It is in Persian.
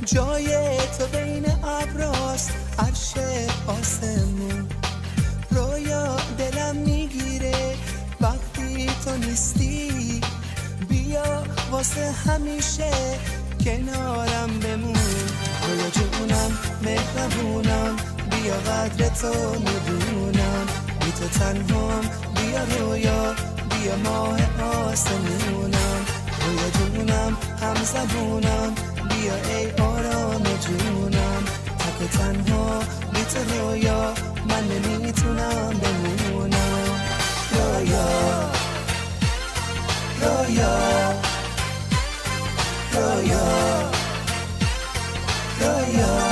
جای تو بین ابراست، عرش آسمون. رویا دلم میگیره وقتی تو نیستی، بیا واسه همیشه کنارم بمون. رویا جونم مهربونم، بیا قدر تو میدونم، بی تو تنهام، بیا رویا، بیا ماه آسمونم. رویا جونم هم زبونم، بیا ای آرام جونم، تک و تنها بی تو رویا من نمیتونم بمونم. رویا رویا رویا رویا